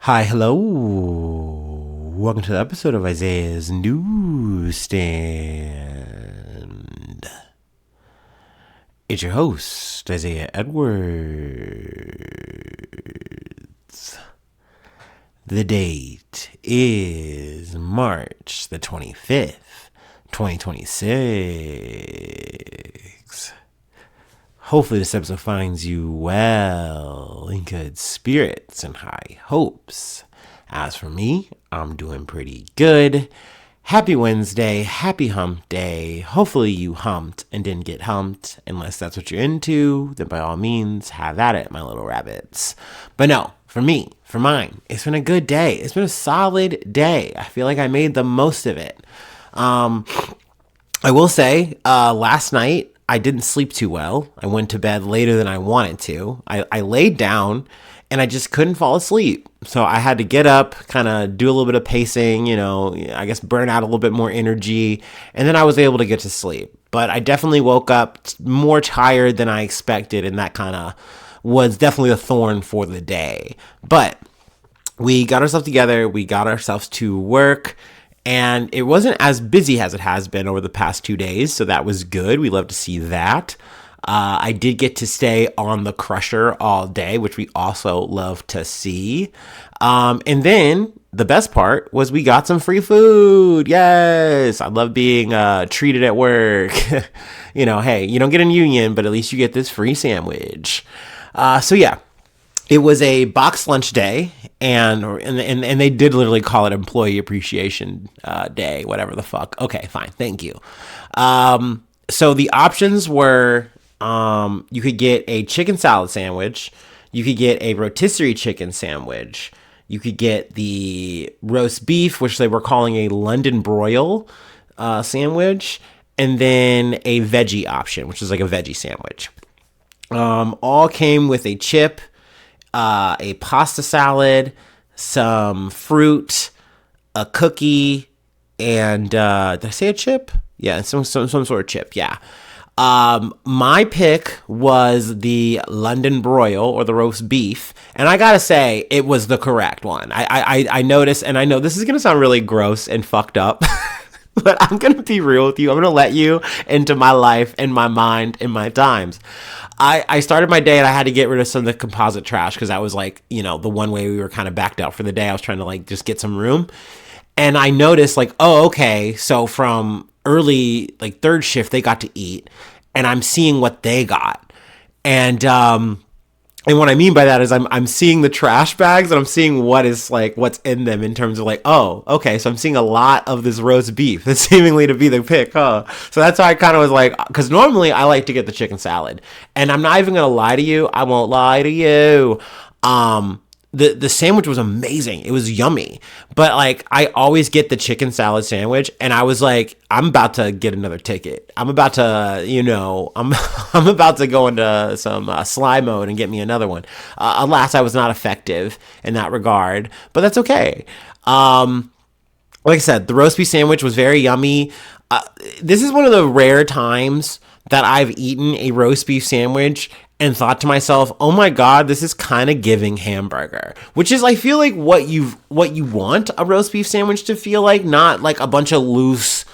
Hi, hello. Welcome to the episode of Isaiah's Newsstand. It's your host, Isaiah Edwards. The date is March the 25th, 2026. Hopefully this episode finds you well, in good spirits and high hopes. As for me, I'm doing pretty good. Happy Wednesday, happy hump day. Hopefully you humped and didn't get humped. Unless that's what you're into, then by all means, have at it, my little rabbits. But no, for me, for mine, it's been a good day. It's been a solid day. I feel like I made the most of it. I will say, last night, I didn't sleep too well. I went to bed later than I wanted to. I laid down and I just couldn't fall asleep. So I had to get up, kind of do a little bit of pacing, I guess burn out a little bit more energy. And then I was able to get to sleep. But I definitely woke up more tired than I expected. And that kind of was definitely a thorn for the day. But we got ourselves together. We got ourselves to work. And it wasn't as busy as it has been over the past 2 days, so that was good. We love to see that. I did get to stay on the crusher all day, which we also love to see. And then the best part was we got some free food. Yes, I love being treated at work. Hey, you don't get a union, but at least you get this free sandwich. So yeah. It was a box lunch day, and they did literally call it Employee Appreciation Day, whatever the fuck. Okay, fine, thank you. So the options were you could get a chicken salad sandwich, you could get a rotisserie chicken sandwich, you could get the roast beef, which they were calling a London broil sandwich, and then a veggie option, which is like a veggie sandwich. All came with a chip, a pasta salad, some fruit, a cookie, and did I say a chip? Yeah, some sort of chip. Yeah. My pick was the London broil or the roast beef, and I gotta say it was the correct one. I noticed, and I know this is gonna sound really gross and fucked up. But I'm going to be real with you. I'm going to let you into my life and my mind and my times. I started my day and I had to get rid of some of the composite trash because that was like, the one way we were kind of backed out for the day. I was trying to like just get some room. And I noticed like, oh, okay. So from early, like third shift, they got to eat and I'm seeing what they got. And what I mean by that is I'm seeing the trash bags and I'm seeing what's in them in terms of like, oh, okay, so I'm seeing a lot of this roast beef. That's seemingly to be the pick, huh? So that's why I kind of was like, because normally I like to get the chicken salad. And I'm not even going to lie to you. I won't lie to you. The sandwich was amazing. It was yummy. But like I always get the chicken salad sandwich and I was like, I'm about to get another ticket. I'm about to, I'm about to go into some slide mode and get me another one. Alas, I was not effective in that regard, but that's okay. Like I said, the roast beef sandwich was very yummy. This is one of the rare times that I've eaten a roast beef sandwich and thought to myself, oh my God, this is kind of giving hamburger, which is, I feel like what you want a roast beef sandwich to feel like, not like a bunch of loose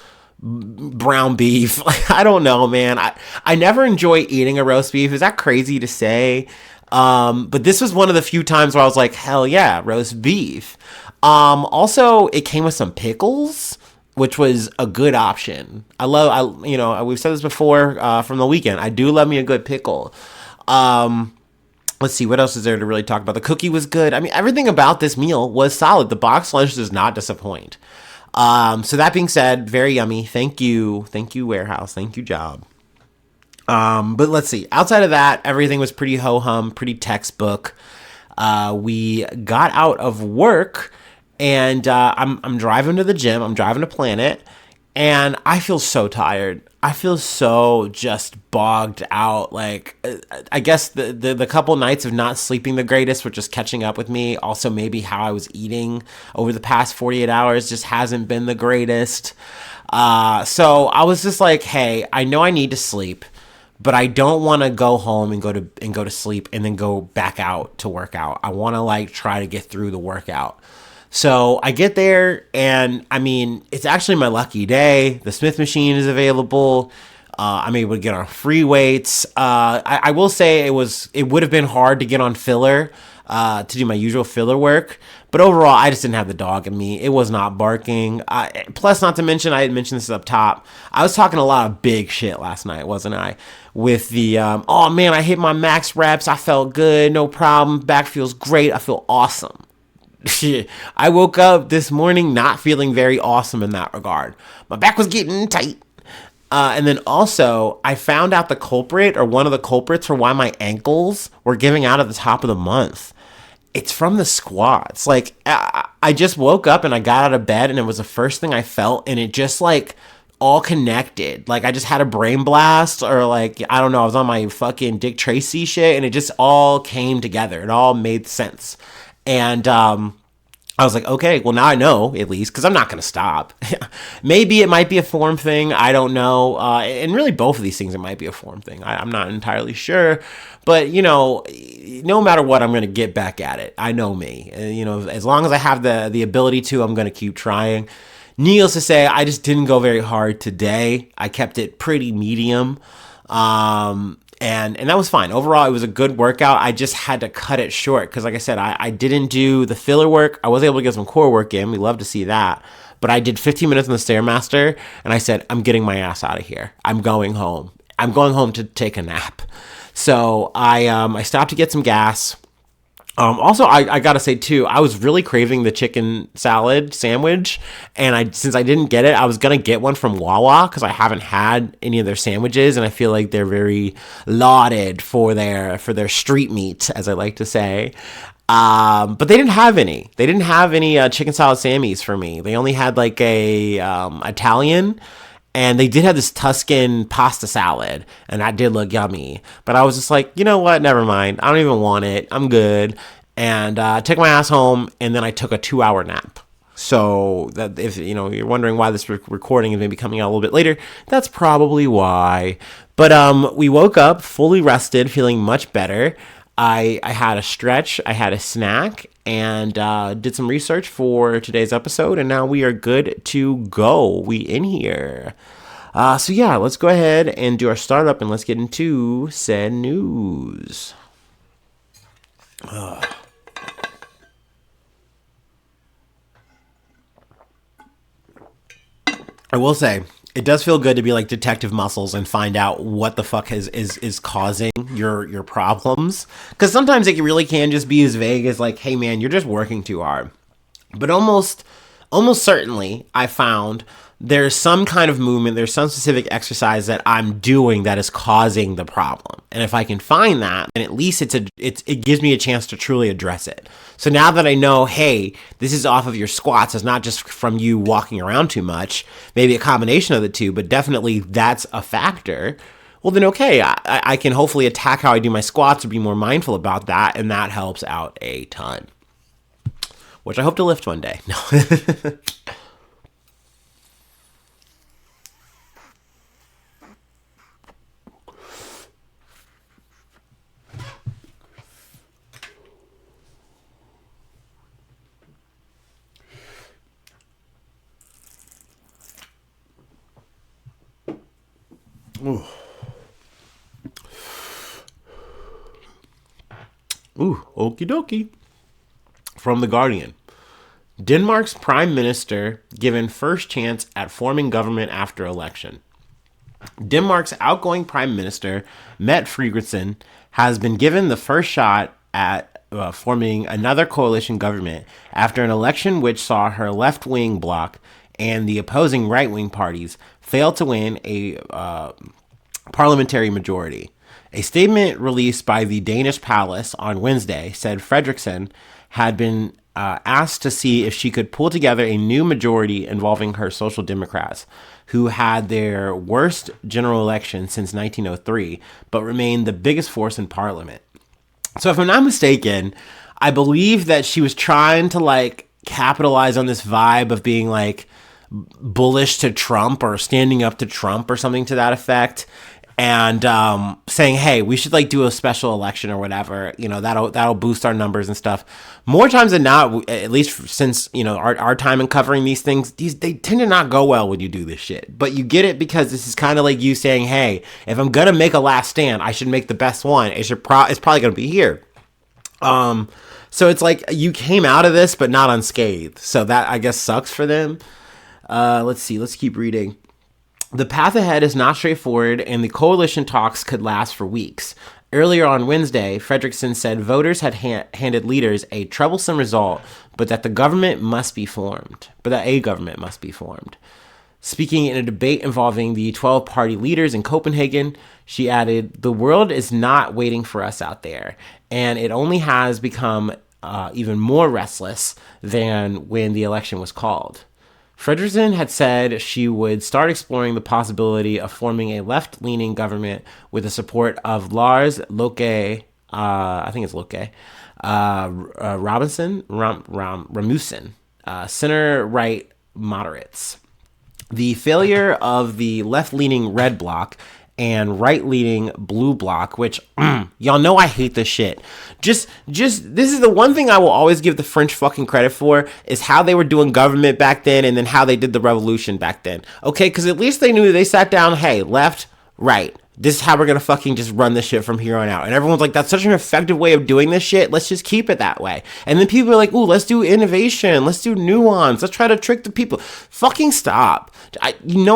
brown beef. Like, I don't know, man. I never enjoy eating a roast beef. Is that crazy to say? But this was one of the few times where I was like, hell yeah, roast beef. Also, it came with some pickles, which was a good option. We've said this before from the weekend. I do love me a good pickle. Let's see, what else is there to really talk about? The cookie was good. I mean, everything about this meal was solid. The box lunch does not disappoint. So that being said, very yummy. Thank you, warehouse. Thank you, job. But let's see. Outside of that, everything was pretty ho-hum, pretty textbook. We got out of work and I'm driving to the gym. I'm driving to Planet and I feel so tired. I feel so just bogged out. Like, I guess the couple nights of not sleeping the greatest were just catching up with me. Also, maybe how I was eating over the past 48 hours just hasn't been the greatest. So I was just like, hey, I know I need to sleep, but I don't want to go home and go to sleep and then go back out to work out. I want to like try to get through the workout. So I get there, and I mean, it's actually my lucky day. The Smith machine is available. I'm able to get on free weights. I will say it would have been hard to get on filler, to do my usual filler work. But overall, I just didn't have the dog in me. It was not barking. Plus, not to mention, I had mentioned this up top, I was talking a lot of big shit last night, wasn't I? With the, oh man, I hit my max reps. I felt good. No problem. Back feels great. I feel awesome. I woke up this morning not feeling very awesome in that regard. My back was getting tight. And then also, I found out the culprit, or one of the culprits, for why my ankles were giving out at the top of the month. It's from the squats. Like, I just woke up and I got out of bed, and it was the first thing I felt, and it just like all connected. Like, I just had a brain blast, or like, I don't know, I was on my fucking Dick Tracy shit, and it just all came together. It all made sense. And I was like, okay, well, now I know, at least, because I'm not going to stop. Maybe it might be a form thing. I don't know. And really, both of these things, it might be a form thing. I'm not entirely sure. But, you know, no matter what, I'm going to get back at it. I know me. You know, as long as I have the ability to, I'm going to keep trying. Needless to say, I just didn't go very hard today. I kept it pretty medium. And that was fine. Overall, it was a good workout. I just had to cut it short because, like I said, I didn't do the filler work. I was able to get some core work in. We love to see that. But I did 15 minutes on the Stairmaster, and I said, I'm getting my ass out of here. I'm going home. I'm going home to take a nap. So I stopped to get some gas. Also, I gotta say too, I was really craving the chicken salad sandwich, and since I didn't get it, I was gonna get one from Wawa because I haven't had any of their sandwiches, and I feel like they're very lauded for their street meat, as I like to say. But they didn't have any. They didn't have any chicken salad Sammys for me. They only had like a Italian. And they did have this Tuscan pasta salad, and that did look yummy. But I was just like, you know what? Never mind. I don't even want it. I'm good. And took my ass home, and then I took a 2-hour nap. So that if you're wondering why this recording is maybe coming out a little bit later, that's probably why. But we woke up fully rested, feeling much better. I had a stretch, I had a snack, and did some research for today's episode, and now we are good to go. We in here. So yeah, let's go ahead and do our startup, and let's get into said news. I will say, it does feel good to be like Detective Muscles and find out what the fuck is causing your problems. Because sometimes it really can just be as vague as like, hey man, you're just working too hard. But almost certainly, I found there's some kind of movement, there's some specific exercise that I'm doing that is causing the problem. And if I can find that, then at least it gives me a chance to truly address it. So now that I know, hey, this is off of your squats, it's not just from you walking around too much, maybe a combination of the two, but definitely that's a factor. Well, then, okay, I can hopefully attack how I do my squats or be more mindful about that, and that helps out a ton. Which I hope to lift one day. No. Ooh, okie dokie. From The Guardian. Denmark's prime minister given first chance at forming government after election. Denmark's outgoing prime minister, Mette Fredericksen, has been given the first shot at forming another coalition government after an election which saw her left-wing bloc and the opposing right-wing parties fail to win a parliamentary majority. A statement released by the Danish palace on Wednesday said Fredericksen had been asked to see if she could pull together a new majority involving her Social Democrats, who had their worst general election since 1903, but remained the biggest force in parliament. So if I'm not mistaken, I believe that she was trying to like capitalize on this vibe of being like bullish to Trump or standing up to Trump or something to that effect. and saying, "Hey, we should like do a special election or whatever. You know, that'll boost our numbers and stuff." More times than not, at least since our time in covering these things, they tend to not go well when you do this shit. But you get it because this is kind of like you saying, "Hey, if I'm gonna make a last stand, I should make the best one. It's probably gonna be here." So it's like you came out of this, but not unscathed. So that, I guess, sucks for them. Let's see. Let's keep reading. The path ahead is not straightforward, and the coalition talks could last for weeks. Earlier on Wednesday, Fredericksen said voters had handed leaders a troublesome result, but that the government must be formed. But that a government must be formed. Speaking in a debate involving the 12 party leaders in Copenhagen, she added, "The world is not waiting for us out there, and it only has become even more restless than when the election was called." Fredericksen had said she would start exploring the possibility of forming a left-leaning government with the support of Lars Løkke, I think it's Løkke, Rasmussen, center-right moderates. The failure of the left-leaning Red Bloc and right-leaning Blue Bloc, which y'all know I hate this shit. Just this is the one thing I will always give the French fucking credit for, is how they were doing government back then, and then how they did the revolution back then. Okay, because at least they knew, they sat down, hey, left, right. This is how we're gonna fucking just run this shit from here on out. And everyone's like, that's such an effective way of doing this shit. Let's just keep it that way. And then people are like, ooh, let's do innovation. Let's do nuance. Let's try to trick the people. Fucking stop. I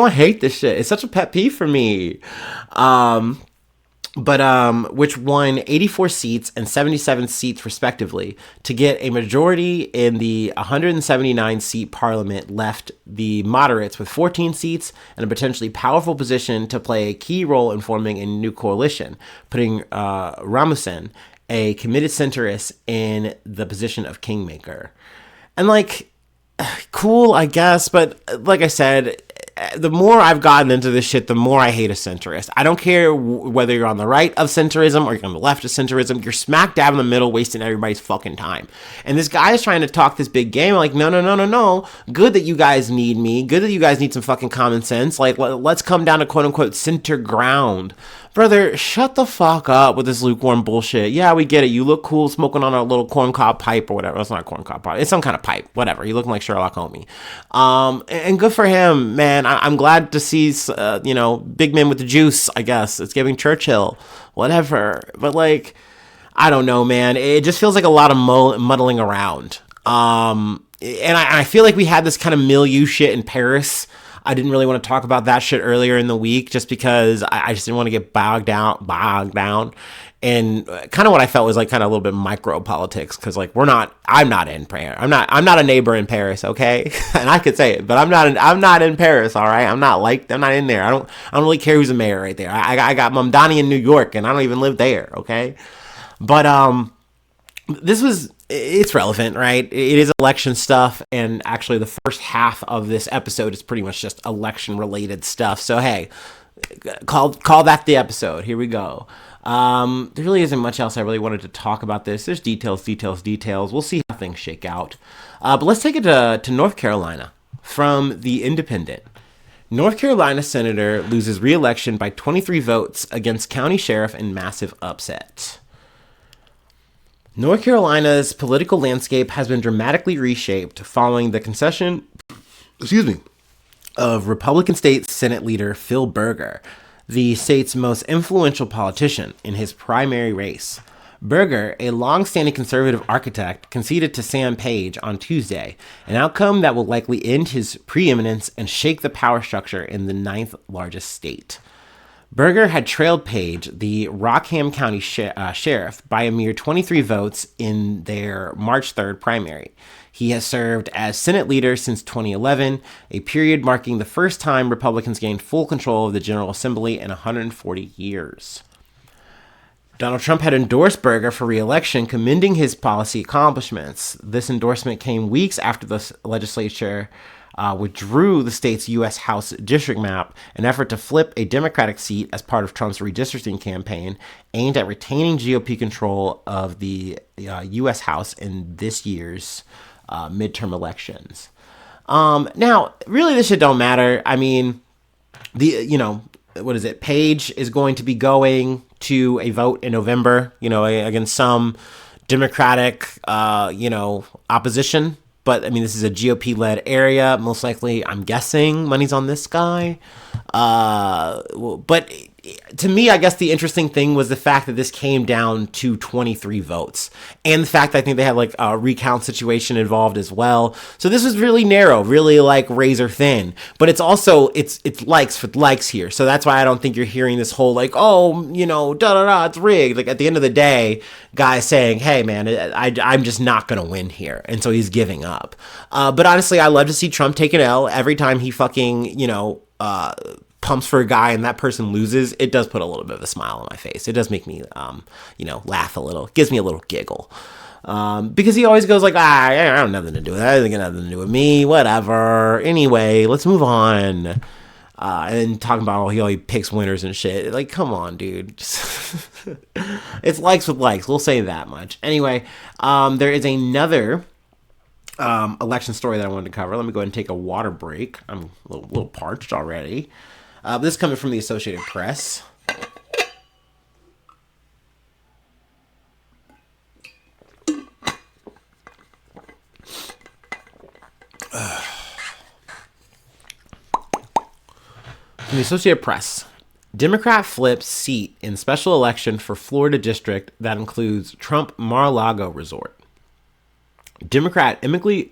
hate this shit. It's such a pet peeve for me. Which won 84 seats and 77 seats respectively to get a majority in the 179 seat parliament, left the moderates with 14 seats and a potentially powerful position to play a key role in forming a new coalition, putting Rasmussen, a committed centrist, in the position of kingmaker. And like, cool, I guess, but like I said, the more I've gotten into this shit, the more I hate a centrist. I don't care whether you're on the right of centrism or you're on the left of centrism. You're smack dab in the middle, wasting everybody's fucking time. And this guy is trying to talk this big game. Like, no. Good that you guys need me. Good that you guys need some fucking common sense. Like, let's come down to quote unquote center ground. Brother, shut the fuck up with this lukewarm bullshit. Yeah, we get it. You look cool smoking on a little corncob pipe or whatever. It's not a corncob pipe. It's some kind of pipe. Whatever. You're looking like Sherlock Holmes. And good for him, man. I'm glad to see, big men with the juice, I guess. It's giving Churchill. Whatever. But, like, I don't know, man. It just feels like a lot of muddling around. And I feel like we had this kind of milieu shit in Paris. I didn't really want to talk about that shit earlier in the week just because I just didn't want to get bogged down. And kind of what I felt was like kind of a little bit micro politics, because like I'm not in Paris. I'm not a neighbor in Paris, okay? And I could say it, but I'm not in Paris, all right? I'm not in there. I don't really care who's the mayor right there. I got Mamdani in New York, and I don't even live there, okay? But it's relevant, right? It is election stuff, and actually the first half of this episode is pretty much just election related stuff. So hey, call that the episode. Here we go. There really isn't much else I really wanted to talk about this. There's details. We'll see how things shake out. But let's take it to North Carolina from The Independent. North Carolina senator loses re-election by 23 votes against county sheriff in massive upset. North Carolina's political landscape has been dramatically reshaped following the concession, of Republican State Senate leader Phil Berger, the state's most influential politician, in his primary race. Berger, a long-standing conservative architect, conceded to Sam Page on Tuesday, an outcome that will likely end his preeminence and shake the power structure in the ninth largest state. Berger had trailed Page, the Rockham County sheriff, by a mere 23 votes in their March 3rd primary. He has served as Senate leader since 2011, a period marking the first time Republicans gained full control of the General Assembly in 140 years. Donald Trump had endorsed Berger for re-election, commending his policy accomplishments. This endorsement came weeks after the legislature withdrew the state's U.S. House district map, an effort to flip a Democratic seat as part of Trump's redistricting campaign aimed at retaining GOP control of the U.S. House in this year's midterm elections. Now, really, this shit don't matter. I mean, what is it? Page is going to be going to a vote in November, against some Democratic, opposition. But I mean, this is a GOP led area. Most likely, I'm guessing money's on this guy. But to me, I guess the interesting thing was the fact that this came down to 23 votes, and the fact that I think they had like a recount situation involved as well. So this was really narrow, really like razor thin. But it's also it's likes for likes here. So that's why I don't think you're hearing this whole like, oh, da da da, it's rigged. Like at the end of the day, guys saying, hey man, I'm just not gonna win here, and so he's giving up. But honestly, I love to see Trump take an L every time he fucking pumps for a guy and that person loses. It does put a little bit of a smile on my face. It does make me, laugh a little. It gives me a little giggle. Because he always goes like, I don't have nothing to do with that. It got nothing to do with me. Whatever. Anyway, let's move on. And talking about he always picks winners and shit. Like, come on, dude. It's likes with likes. We'll say that much. Anyway, there is another election story that I wanted to cover. Let me go ahead and take a water break. I'm a little parched already. This is coming from the Associated Press. From the Associated Press. Democrat flips seat in special election for Florida district that includes Trump Mar-a-Lago resort. Democrat Emily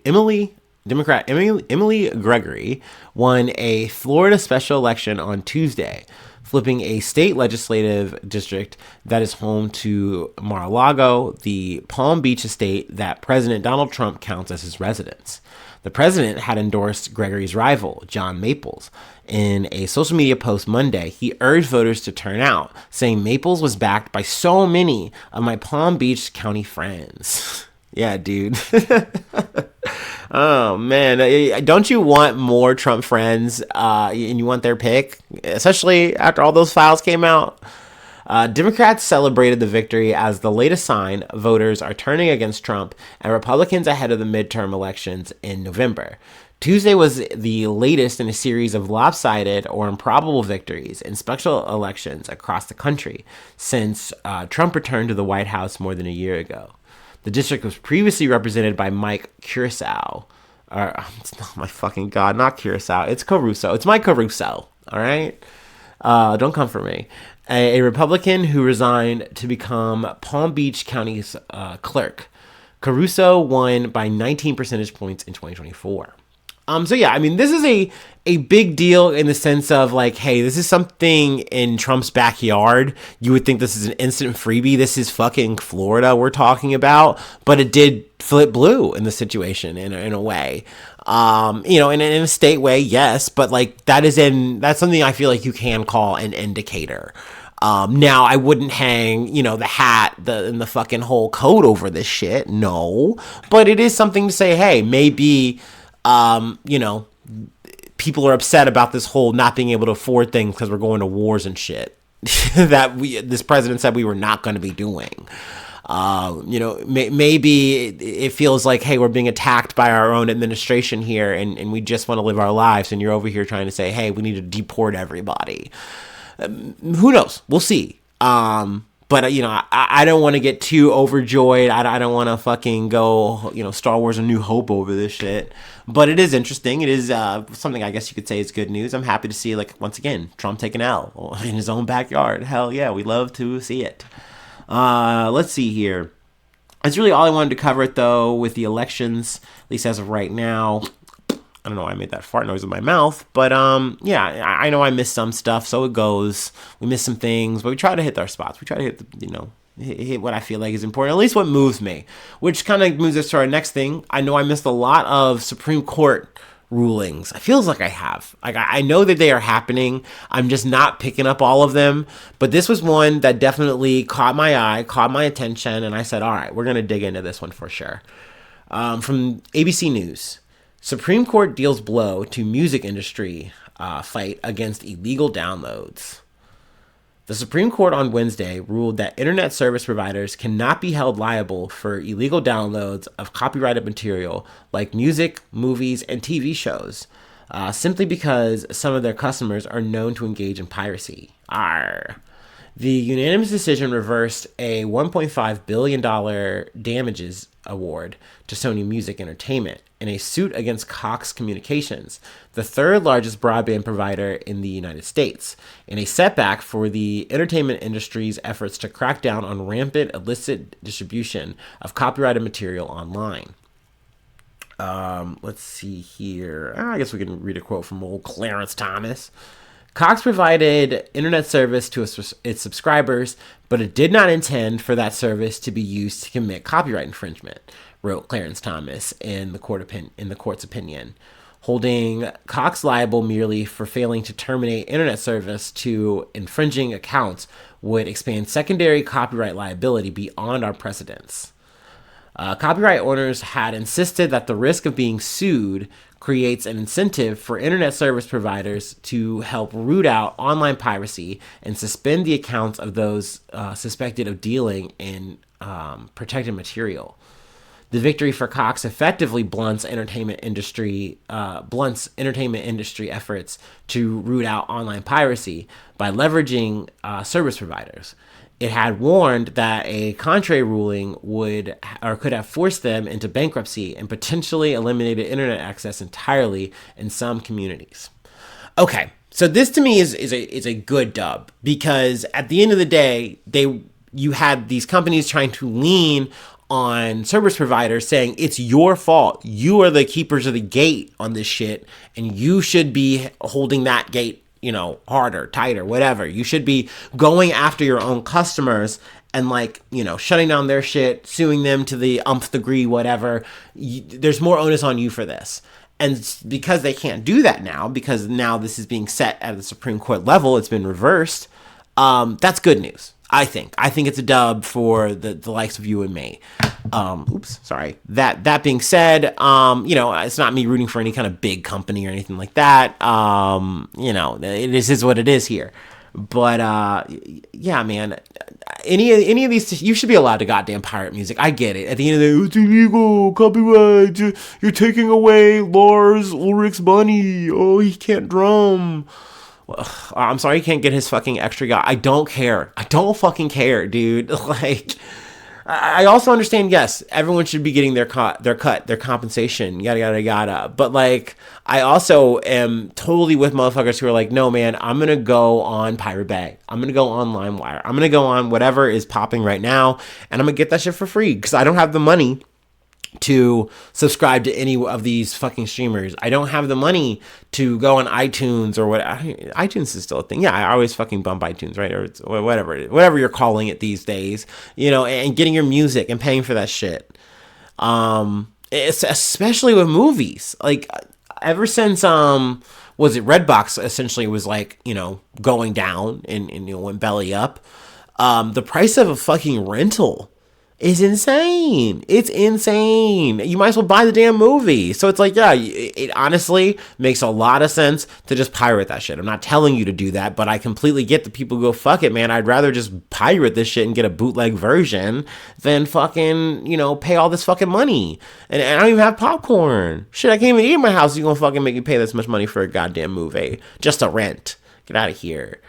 Gregory won a Florida special election on Tuesday, flipping a state legislative district that is home to Mar-a-Lago, the Palm Beach estate that President Donald Trump counts as his residence. The president had endorsed Gregory's rival, John Maples. In a social media post Monday, he urged voters to turn out, saying Maples was backed by so many of my Palm Beach County friends. Yeah, dude. Oh, man. Don't you want more Trump friends and you want their pick, especially after all those files came out? Democrats celebrated the victory as the latest sign voters are turning against Trump and Republicans ahead of the midterm elections in November. Tuesday was the latest in a series of lopsided or improbable victories in special elections across the country since Trump returned to the White House more than a year ago. The district was previously represented by Mike Curacao. Oh my fucking God, not Curacao. It's Caruso. It's Mike Caruso. All right? Don't come for me. A Republican who resigned to become Palm Beach County's clerk. Caruso won by 19 percentage points in 2024. So yeah, I mean, this is a big deal in the sense of like, hey, this is something in Trump's backyard. You would think this is an instant freebie. This is fucking Florida we're talking about, but it did flip blue in the situation in a way. In a state way, yes, but like that's something I feel like you can call an indicator. Now I wouldn't hang, the hat and the fucking whole coat over this shit. No, but it is something to say, hey, maybe, people are upset about this whole not being able to afford things because we're going to wars and shit that this president said we were not going to be doing. Maybe it feels like, hey, we're being attacked by our own administration here and we just want to live our lives. And you're over here trying to say, hey, we need to deport everybody. Who knows? We'll see. But, I don't want to get too overjoyed. I don't want to fucking go, Star Wars A New Hope over this shit. But it is interesting. It is something I guess you could say is good news. I'm happy to see, like, once again, Trump take an L in his own backyard. Hell yeah, we love to see it. Let's see here. That's really all I wanted to cover it, though, with the elections, at least as of right now. I don't know why I made that fart noise in my mouth, but yeah, I know I missed some stuff, so it goes. We missed some things, but we try to hit our spots. We try to hit hit what I feel like is important, at least what moves me, which kind of moves us to our next thing. I know I missed a lot of Supreme Court rulings. It feels like I have. Like I know that they are happening. I'm just not picking up all of them, but this was one that definitely caught my eye, caught my attention, and I said, all right, we're going to dig into this one for sure. From ABC News. Supreme Court deals blow to music industry fight against illegal downloads. The Supreme Court on Wednesday ruled that internet service providers cannot be held liable for illegal downloads of copyrighted material like music, movies, and TV shows. simply because some of their customers are known to engage in piracy. Arr. The unanimous decision reversed a $1.5 billion damages award to Sony Music Entertainment in a suit against Cox Communications, the third largest broadband provider in the United States, in a setback for the entertainment industry's efforts to crack down on rampant illicit distribution of copyrighted material online. Let's see here. I guess we can read a quote from old Clarence Thomas. Cox provided internet service to its subscribers, but it did not intend for that service to be used to commit copyright infringement, wrote Clarence Thomas in the court's opinion, holding Cox liable merely for failing to terminate internet service to infringing accounts would expand secondary copyright liability beyond our precedents. Copyright owners had insisted that the risk of being sued creates an incentive for internet service providers to help root out online piracy and suspend the accounts of those suspected of dealing in protected material. The victory for Cox effectively blunts entertainment industry efforts to root out online piracy by leveraging service providers. It had warned that a contrary ruling could have forced them into bankruptcy and potentially eliminated internet access entirely in some communities. Okay, so this to me is a good dub, because at the end of the day, you had these companies trying to lean on service providers saying it's your fault. You are the keepers of the gate on this shit, and you should be holding that gate, harder, tighter, whatever. You should be going after your own customers and shutting down their shit, suing them to the umpth degree, whatever. There's more onus on you for this. And because they can't do that now, because now this is being set at the Supreme Court level, it's been reversed. That's good news. I think it's a dub for the likes of you and me. That being said, it's not me rooting for any kind of big company or anything like that. It is what it is here. But yeah, man, any of these, you should be allowed to goddamn pirate music. I get it. At the end of the day, it's illegal, copyright. You're taking away Lars Ulrich's money. Oh, he can't drum. I'm sorry he can't get his fucking extra guy. I don't care. I don't fucking care, dude. I also understand, yes, everyone should be getting their compensation, yada, yada, yada. But, I also am totally with motherfuckers who are like, no, man, I'm going to go on Pirate Bay. I'm going to go on LimeWire. I'm going to go on whatever is popping right now, and I'm going to get that shit for free because I don't have the money to subscribe to any of these fucking streamers. I don't have the money to go on iTunes or what. iTunes is still a thing. Yeah, I always fucking bump iTunes, right? Or whatever you're calling it these days, and getting your music and paying for that shit. It's especially with movies. Ever since, was it Redbox essentially was going down and went belly up. The price of a fucking rental is insane. It's insane. You might as well buy the damn movie. So it's it honestly makes a lot of sense to just pirate that shit. I'm not telling you to do that, but I completely get the people who go, fuck it, man. I'd rather just pirate this shit and get a bootleg version than fucking, pay all this fucking money. And I don't even have popcorn. Shit, I can't even eat in my house. You gonna fucking make me pay this much money for a goddamn movie just to rent. Get out of here.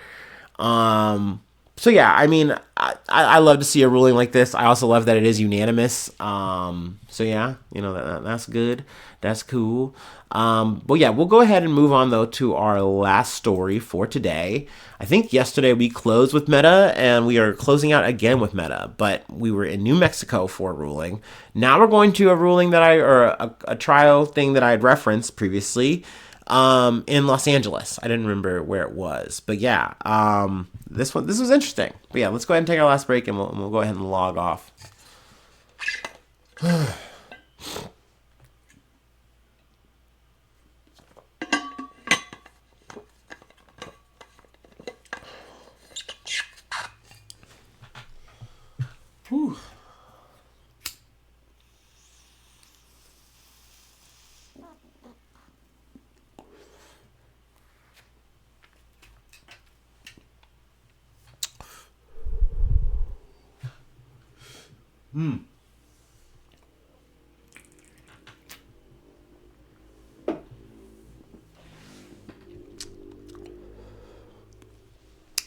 So yeah, I mean, I love to see a ruling like this. I also love that it is unanimous. So yeah, that's good. That's cool. But yeah, we'll go ahead and move on though to our last story for today. I think yesterday we closed with Meta and we are closing out again with Meta, but we were in New Mexico for a ruling. Now we're going to a ruling that a trial thing that I had referenced previously. In Los Angeles. I didn't remember where it was, but yeah, this was interesting. But yeah, let's go ahead and take our last break and we'll go ahead and log off. Whew.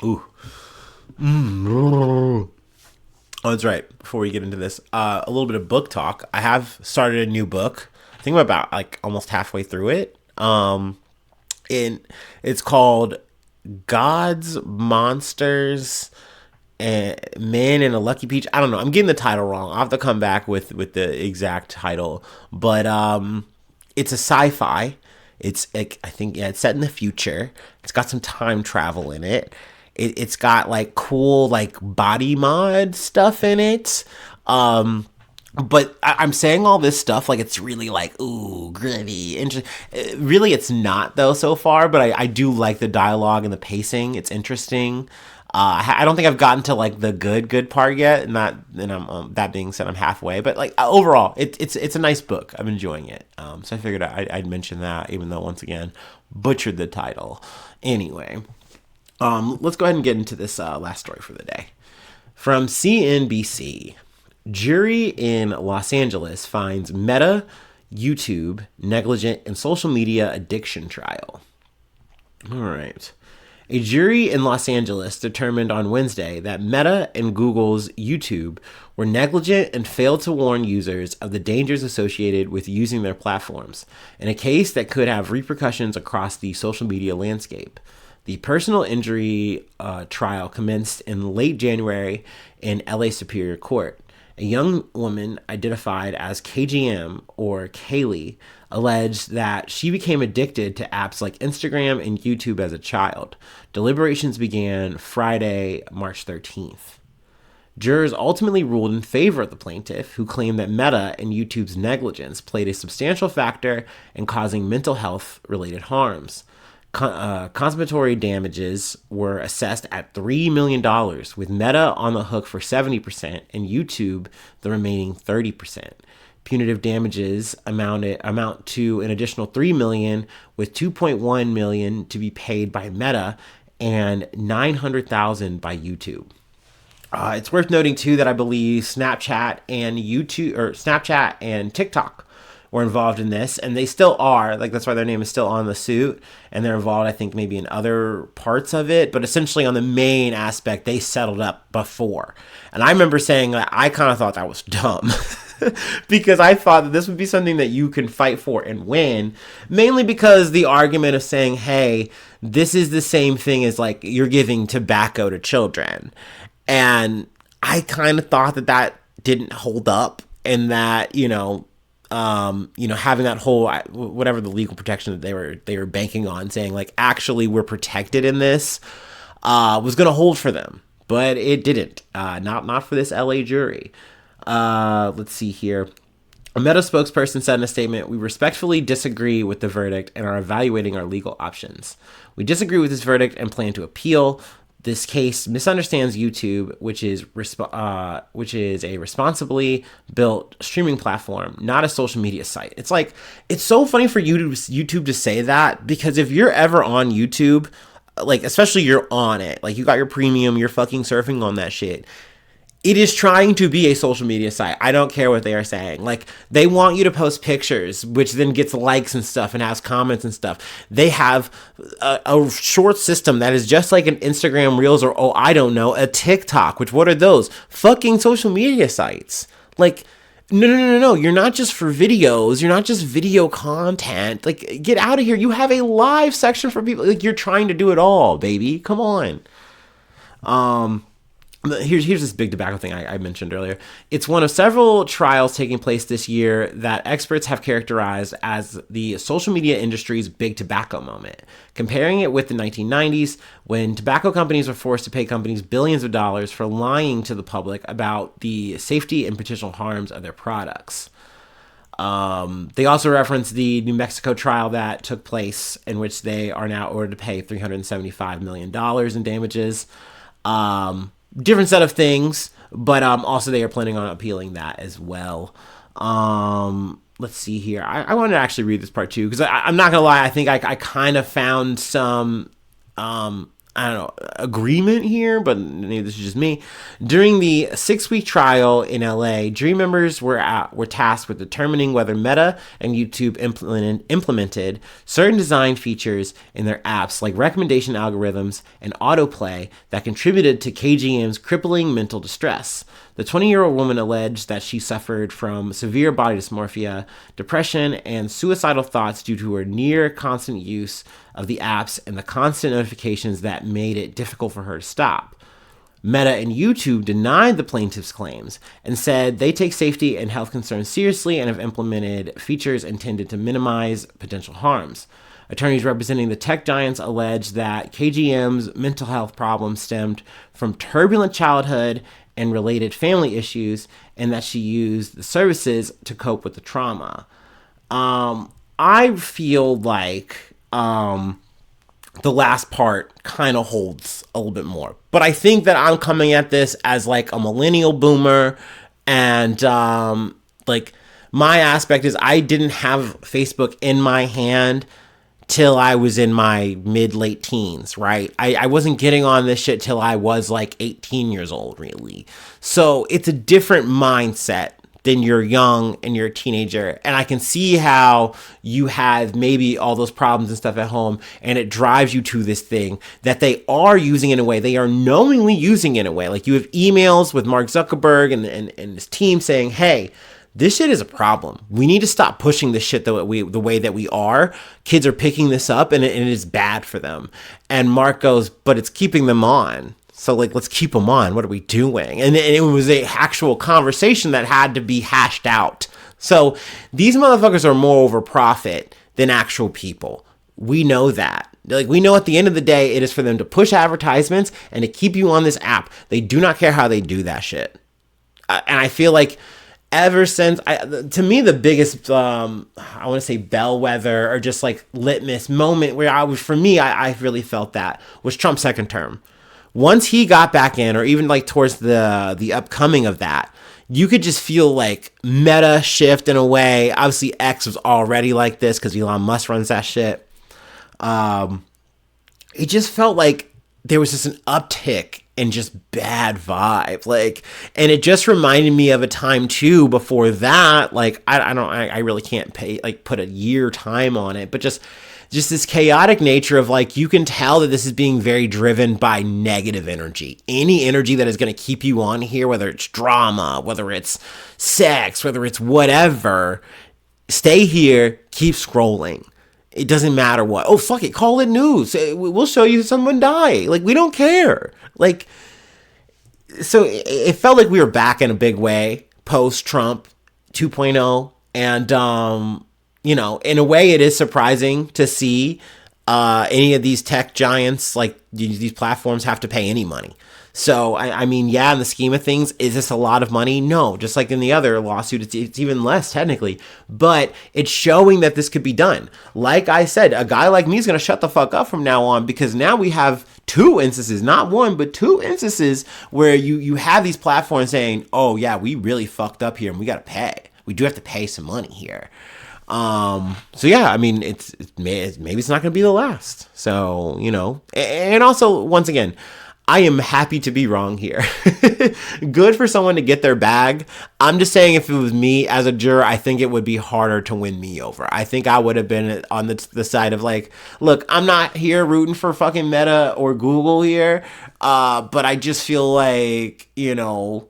Ooh. Oh, that's right. Before we get into this, a little bit of book talk. I have started a new book. I think I'm about like almost halfway through it. And it's called Gods, Monsters, and Men in a Lucky Peach. I don't know. I'm getting the title wrong. I'll have to come back with the exact title. But it's a sci-fi. It's like, I think, yeah, it's set in the future. It's got some time travel in it. It's got like cool like body mod stuff in it. But I'm saying all this stuff like it's really like, ooh, gritty. Really, it's not though so far, but I do like the dialogue and the pacing. It's interesting. I don't think I've gotten to like the good part yet, and I'm that being said, I'm halfway. But like overall, it's a nice book. I'm enjoying it. So I figured I'd mention that, even though once again butchered the title. Anyway, let's go ahead and get into this last story for the day from CNBC. Jury in Los Angeles finds Meta, YouTube negligent in social media addiction trial. All right. A jury in Los Angeles determined on Wednesday that Meta and Google's YouTube were negligent and failed to warn users of the dangers associated with using their platforms, in a case that could have repercussions across the social media landscape. The personal injury trial commenced in late January in LA Superior Court. A young woman identified as KGM, or Kaylee, alleged that she became addicted to apps like Instagram and YouTube as a child. Deliberations began Friday, March 13th. Jurors ultimately ruled in favor of the plaintiff, who claimed that Meta and YouTube's negligence played a substantial factor in causing mental health-related harms. Compensatory damages were assessed at $3 million, with Meta on the hook for 70% and YouTube the remaining 30%. Punitive damages amount to an additional $3 million, with $2.1 million to be paid by Meta and $900,000 by YouTube. It's worth noting too that I believe Snapchat and TikTok were involved in this, and they still are. Like, that's why their name is still on the suit, and they're involved, I think, maybe in other parts of it, but essentially on the main aspect, they settled up before. And I remember saying that I kind of thought that was dumb because I thought that this would be something that you can fight for and win, mainly because the argument of saying, hey, this is the same thing as like you're giving tobacco to children. And I kind of thought that didn't hold up, and that, having that whole, whatever the legal protection that they were banking on, saying like, actually we're protected in this, was going to hold for them, but it didn't. Not for this LA jury. Let's see here. A Meta spokesperson said in a statement, "We respectfully disagree with the verdict and are evaluating our legal options. We disagree with this verdict and plan to appeal. This case misunderstands YouTube, which is a responsibly built streaming platform, not a social media site." It's like, it's so funny for YouTube to say that, because if you're ever on YouTube, like, especially you're on it, like you got your premium, you're fucking surfing on that shit. It is trying to be a social media site. I don't care what they are saying. Like, they want you to post pictures, which then gets likes and stuff and has comments and stuff. They have a short system that is just like an Instagram Reels, or, I don't know, a TikTok, which, what are those? Fucking social media sites. Like, no. You're not just for videos. You're not just video content. Like, get out of here. You have a live section for people. Like, you're trying to do it all, baby. Come on. Here's this big tobacco thing I mentioned earlier. It's one of several trials taking place this year that experts have characterized as the social media industry's big tobacco moment, comparing it with the 1990s, when tobacco companies were forced to pay companies billions of dollars for lying to the public about the safety and potential harms of their products. They also reference the New Mexico trial that took place, in which they are now ordered to pay $375 million in damages. Different set of things, but also they are planning on appealing that as well. Let's see here. I wanted to actually read this part too, because I'm not gonna lie, I think I kind of found some I don't know, agreement here, but maybe this is just me. During the 6-week trial in LA, jury members were tasked with determining whether Meta and YouTube implemented certain design features in their apps, like recommendation algorithms and autoplay, that contributed to KGM's crippling mental distress. The 20-year-old woman alleged that she suffered from severe body dysmorphia, depression, and suicidal thoughts due to her near constant use of the apps and the constant notifications that made it difficult for her to stop. Meta and YouTube denied the plaintiff's claims and said they take safety and health concerns seriously and have implemented features intended to minimize potential harms. Attorneys representing the tech giants allege that KGM's mental health problems stemmed from turbulent childhood and related family issues, and that she used the services to cope with the trauma. I feel like the last part kind of holds a little bit more. But I think that I'm coming at this as like a millennial boomer, and like my aspect is I didn't have Facebook in my hand till I was in my mid-late teens, right? I wasn't getting on this shit till I was like 18 years old, really. So it's a different mindset than you're young and you're a teenager. And I can see how you have maybe all those problems and stuff at home, and it drives you to this thing that they are using in a way. They are knowingly using in a way. Like you have emails with Mark Zuckerberg and his team saying, hey, this shit is a problem. We need to stop pushing this shit the way that we are. Kids are picking this up, and it is bad for them. And Mark goes, but it's keeping them on. So, like, let's keep them on. What are we doing? And it was a actual conversation that had to be hashed out. So these motherfuckers are more over profit than actual people. We know that. Like, we know at the end of the day, it is for them to push advertisements and to keep you on this app. They do not care how they do that shit. And I feel like ever since, to me, the biggest, I want to say bellwether or just like litmus moment where I really felt that was Trump's second term. Once he got back in, or even like towards the upcoming of that, you could just feel like meta shift in a way. Obviously, X was already like this because Elon Musk runs that shit. It just felt like there was just an uptick and just bad vibe, like, and it just reminded me of a time too before that. Like, I really can't put a year time on it, but just this chaotic nature of like, you can tell that this is being very driven by negative energy. Any energy that is going to keep you on here, whether it's drama, whether it's sex, whether it's whatever, stay here, keep scrolling. It doesn't matter what. Oh, fuck it. Call it news. We'll show you someone die. Like, we don't care. Like, so it felt like we were back in a big way post-Trump 2.0. And, you know, in a way it is surprising to see any of these tech giants, like these platforms, have to pay any money. So, I mean, yeah, in the scheme of things, is this a lot of money? No, just like in the other lawsuit, it's even less technically, but it's showing that this could be done. Like I said, a guy like me is going to shut the fuck up from now on, because now we have two instances, not one, but two instances where you have these platforms saying, oh yeah, we really fucked up here and we got to pay. We do have to pay some money here. So yeah, I mean, maybe it's not going to be the last. So, you know, and also, once again, I am happy to be wrong here. Good for someone to get their bag. I'm just saying, if it was me as a juror, I think it would be harder to win me over. I think I would have been on the side of like, look, I'm not here rooting for fucking Meta or Google here, but I just feel like, you know,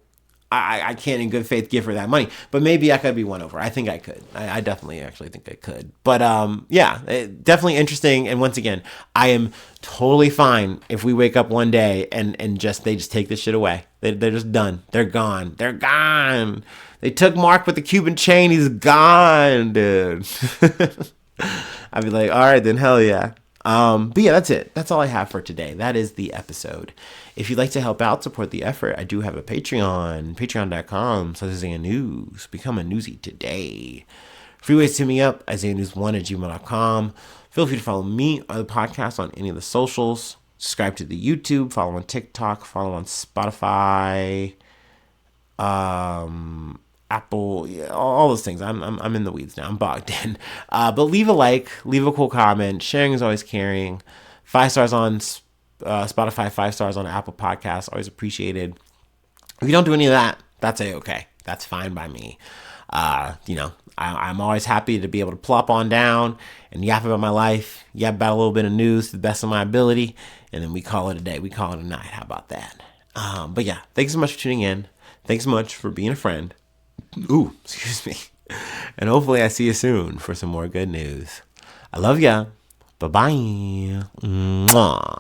I can't in good faith give her that money. But maybe I could be won over. I think I could. I definitely actually think I could. But yeah, definitely interesting. And once again, I am totally fine if we wake up one day and they just take this shit away. They're just done. They're gone. They're gone. They took Mark with the Cuban chain. He's gone, dude. I'd be like, all right, then hell yeah. But yeah, that's it. That's all I have for today. That is the episode. If you'd like to help out, support the effort, I do have a Patreon, patreon.com/Isaiah News. Become a newsie today. Free ways to hit me up, IsaiahNews1@gmail.com. Feel free to follow me or the podcast on any of the socials. Subscribe to the YouTube, follow on TikTok, follow on Spotify, Apple, yeah, all those things. I'm in the weeds now. I'm bogged in. But leave a like, leave a cool comment. Sharing is always caring. 5 stars on Spotify 5 stars on Apple Podcasts. Always appreciated. If you don't do any of that, that's okay. That's fine by me. I'm always happy to be able to plop on down and yap about my life, yap about a little bit of news to the best of my ability, and then we call it a day. We call it a night. How about that? But yeah, thanks so much for tuning in. Thanks so much for being a friend. Ooh, excuse me. And hopefully I see you soon for some more good news. I love ya. Bye-bye. Mwah.